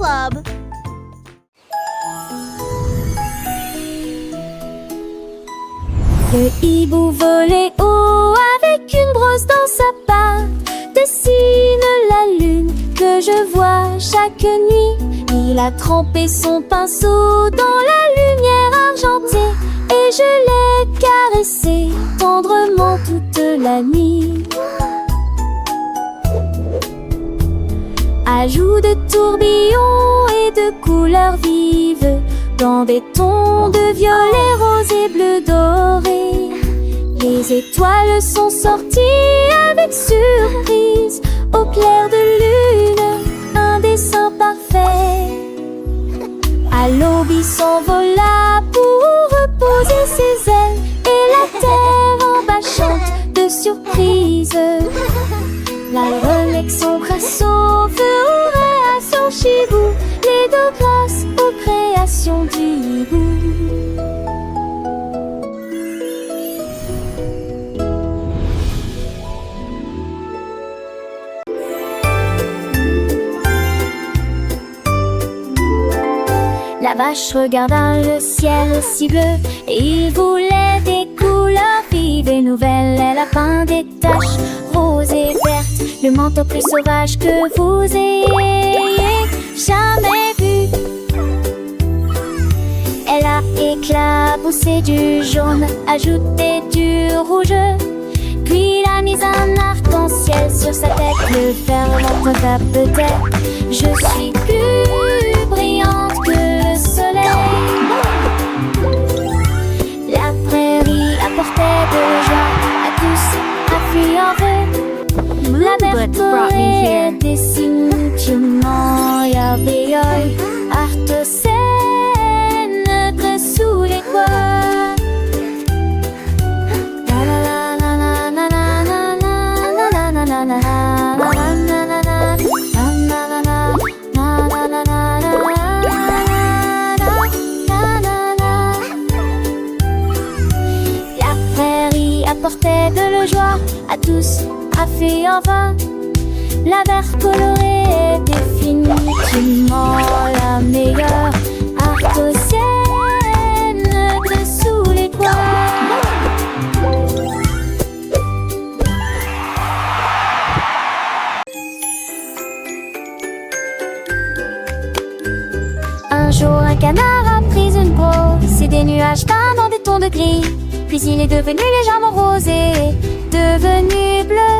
Club. Le hibou volait haut avec une brosse dans sa patte, dessine la lune que je vois chaque nuit. Il a trempé son pinceau dans la lumière argentée et je l'ai caressé tendrement toute la nuit. Ajout de tourbillons et de couleurs vives dans des tons de violet, rose et bleu doré. Les étoiles sont sorties avec surprise au clair de lune, un dessin parfait. À l'aube il s'envola pour reposer ses ailes et la terre en bas chante de surprise. Là il relègue son braceau, ferait à son chibou, les deux grâce aux créations du hibou. La vache regarda le ciel si bleu et il voulait des couleurs vives et nouvelles. Elle a peint des taches roses et vertes, le manteau plus sauvage que vous ayez jamais vu. Elle a éclaboussé du jaune, ajouté du rouge, puis il a mis un arc-en-ciel sur sa tête. Le fer l'entendra peut-être, je suis plus brillante que le soleil. La prairie apportait de joie à tous, a fui en veut. La bertolée définitivement yabéoy, artosène de sous les toits. La prairie apportait de la joie à tous, a fait en vain. La verte colorée est définitivement la meilleure artosienne de sous les toits. Un jour un canard a pris une brosse et des nuages peints dans des tons de gris. Puis il est devenu légèrement rosé, devenu bleu.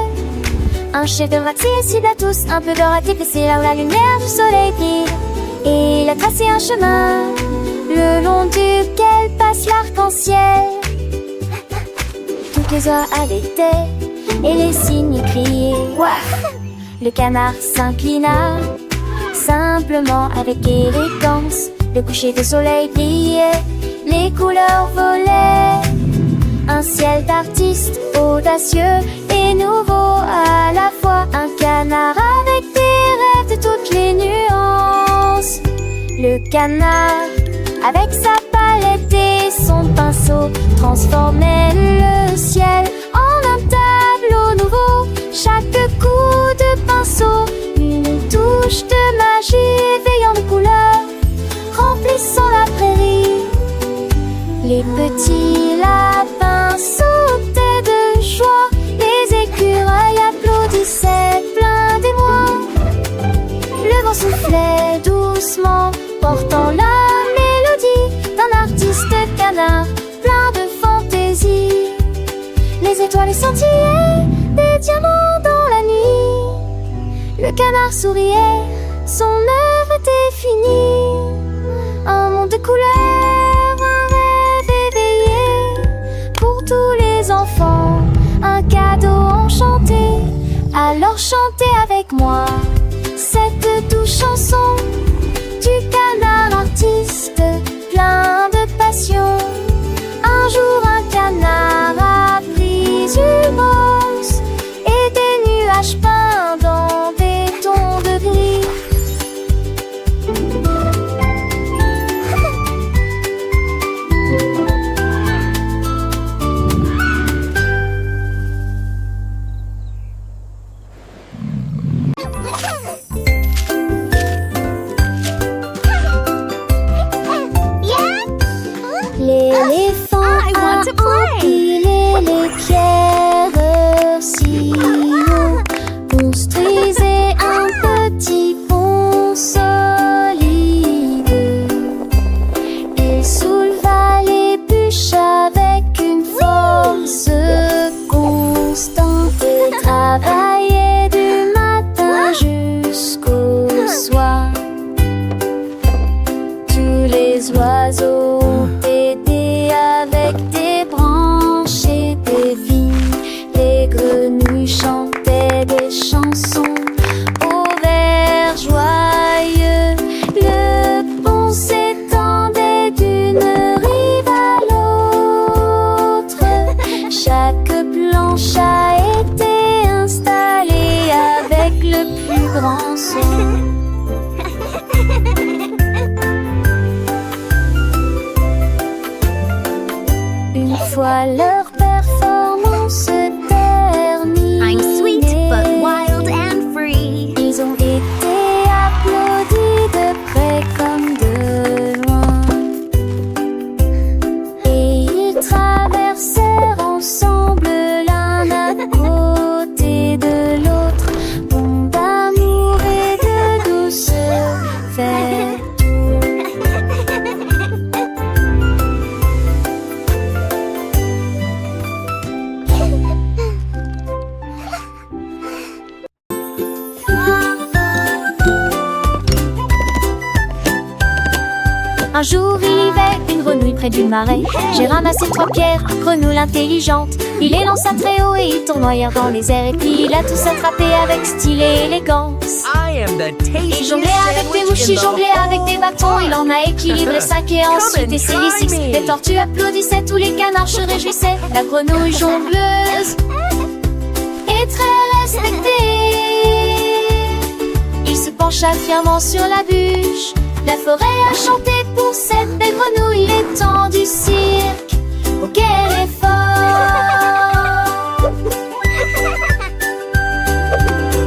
Un chef de accessible à tous, un peu d'or à déplacer là où la lumière du soleil brille. Et il a tracé un chemin, le long duquel passe l'arc-en-ciel. Toutes les oies allaitaient et les cygnes criaient. Ouah! Le canard s'inclina, simplement avec élégance. Le coucher de soleil brillait, les couleurs volaient. Un ciel d'artiste audacieux et nouveau à la fois. Un canard avec des rêves de toutes les nuances. Le canard, avec sa palette et son pinceau, transformait le ciel en un tableau nouveau. Chaque coup de pinceau, une touche de magie éveillant de couleurs, remplissant la prairie. Les petits lapins sautaient de joie, les écureuils applaudissaient pleins d'émoi. Le vent soufflait doucement, portant la mélodie d'un artiste canard plein de fantaisie. Les étoiles scintillaient, des diamants dans la nuit. Le canard souriait, son œuvre était finie. Un monde de couleurs, un rêve éveillé pour tous les enfants, un cadeau enchanté. Alors chantez avec moi cette douce chanson du canard artiste plein de passion. Un jour un canard a pris une brosse et des nuages peints dans des tons de gris. le plus grand son. Une fois leur performance terminée, I'm sweet but wild and free. ils ont été applaudis de près comme de loin. Et ils traversèrent ensemble l'un à côté de l'autre, pont d'amour et de douceur fait. Un jour il vivait une grenouille près du marais. J'ai ramassé 3 pierres, grenouille intelligente. Il les lança très haut et ils tournoyèrent dans les airs. Et puis il a tous attrapé avec style et élégance. Il jonglait avec des mouches, il jonglait avec des bâtons. Il en a équilibré 5 et ensuite essayé 6. Les tortues applaudissaient, tous les canards se réjouissaient. La grenouille jongleuse est très respectée. Il se pencha fièrement sur la bûche. La forêt a chanté pour cette belle grenouille. Les temps du cirque, oh quel effort.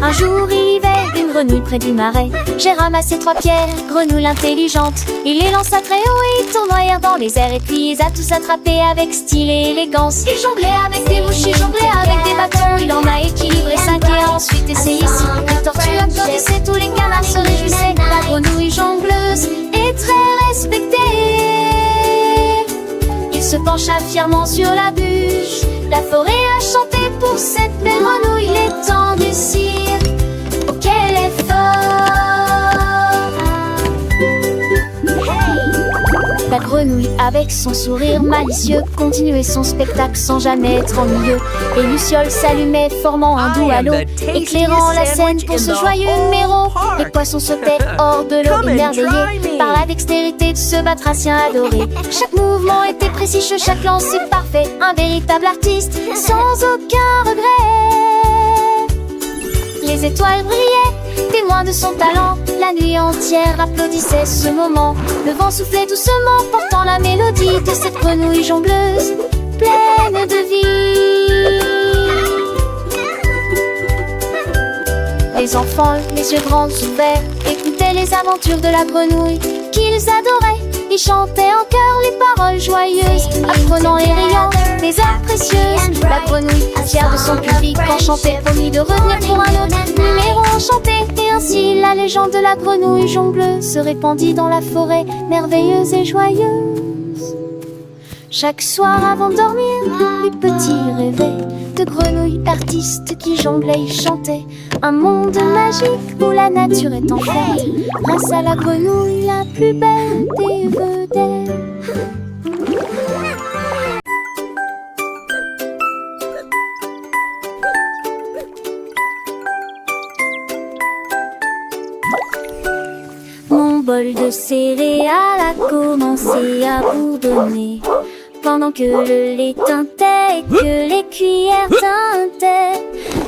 Un jour il vivait une grenouille près du marais. J'ai ramassé 3 pierres, grenouille intelligente. Il les lança très haut et ils tournoyèrent dans les airs. Et puis ils a tous attrapé avec style et élégance. Il jonglait avec des mouches, il jonglait avec des bâtons. Il en a équilibré 5 et ensuite essayé 6. Les tortues applaudissaient, tous les canards se réjouissaient. La grenouille jongleuse est très respectée. Il se pencha fièrement sur la bûche. La forêt a chanté pour cette belle grenouille. Les temps du cirque, oh quel effort. La grenouille avec son sourire malicieux continuait son spectacle sans jamais être ennuyeux. Et Luciole s'allumait formant un doux halo, éclairant la scène pour ce joyeux numéro. Les poissons sautaient hors de l'eau émerveillés par la dextérité de ce batracien adoré. Chaque mouvement était précis, chaque lancer parfait. Un véritable artiste sans aucun regret. Les étoiles brillaient, témoins de son talent. La nuit entière applaudissait ce moment. Le vent soufflait doucement, portant la mélodie de cette grenouille jongleuse, pleine de vie. Les enfants, les yeux grands ouverts, écoutaient les aventures de la grenouille qu'ils adoraient. Ils chantaient en chœur les paroles joyeuses, apprenant et riant des heures précieuses. La grenouille, fière de son public enchanté, promit de revenir pour un autre numéro enchanté. Et ainsi la légende de la grenouille jongleuse se répandit dans la forêt, merveilleuse et joyeuse. Chaque soir avant de dormir, les petits rêvaient de grenouilles artistes qui jonglaient et chantaient. Un monde magique où la nature est en fête, grâce à la grenouille la plus belle des vedettes. Mon bol de céréales a commencé à bourdonner, pendant que le lait teintait et que les cuillères tintaient.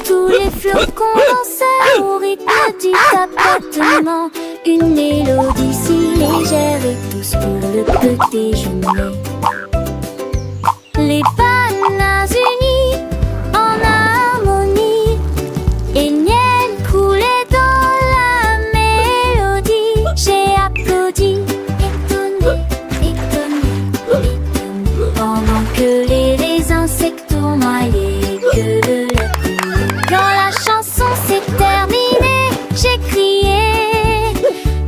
Tous les flocons dansaient au rythme du tapotement. Une mélodie si légère et douce pour le petit déjeuner. Les bananes unies en harmonie, et le miel coulait dans la mélodie. J'ai applaudi, étonné, étonné, étonné, pendant que les raisins secs tournoyaient, que le lait coulait. Quand la chanson s'est terminée, j'ai crié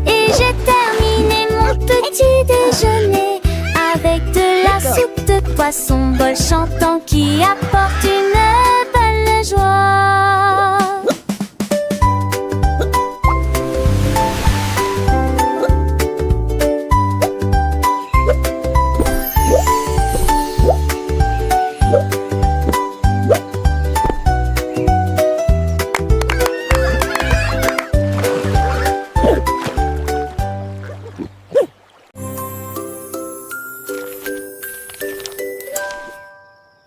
et j'ai terminé mon petit déjeuner avec de la soupe de poisson, bol chantant qui apporte une belle joie.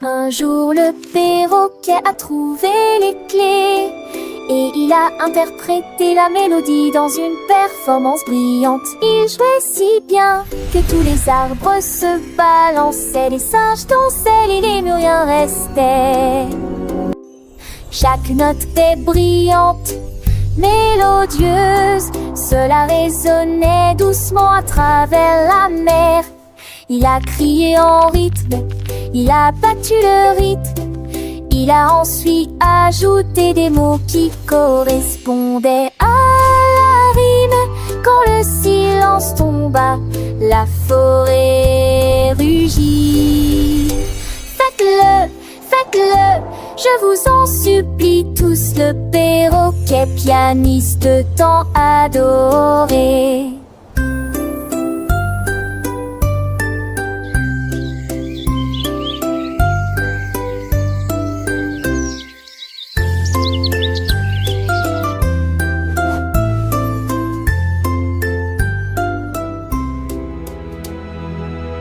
Un jour le perroquet a trouvé les clés et Il a interprété la mélodie dans une performance brillante. Il jouait si bien que tous les arbres se balançaient, les singes dansaient et les murs restaient. Chaque note était brillante, mélodieuse, cela résonnait doucement à travers la mer. Il a crié en rythme, il a battu le rythme. Il a ensuite ajouté des mots qui correspondaient à la rime. Quand le silence tomba, la forêt rugit. Faites-le, faites-le, je vous en supplie tous, le perroquet pianiste tant adoré.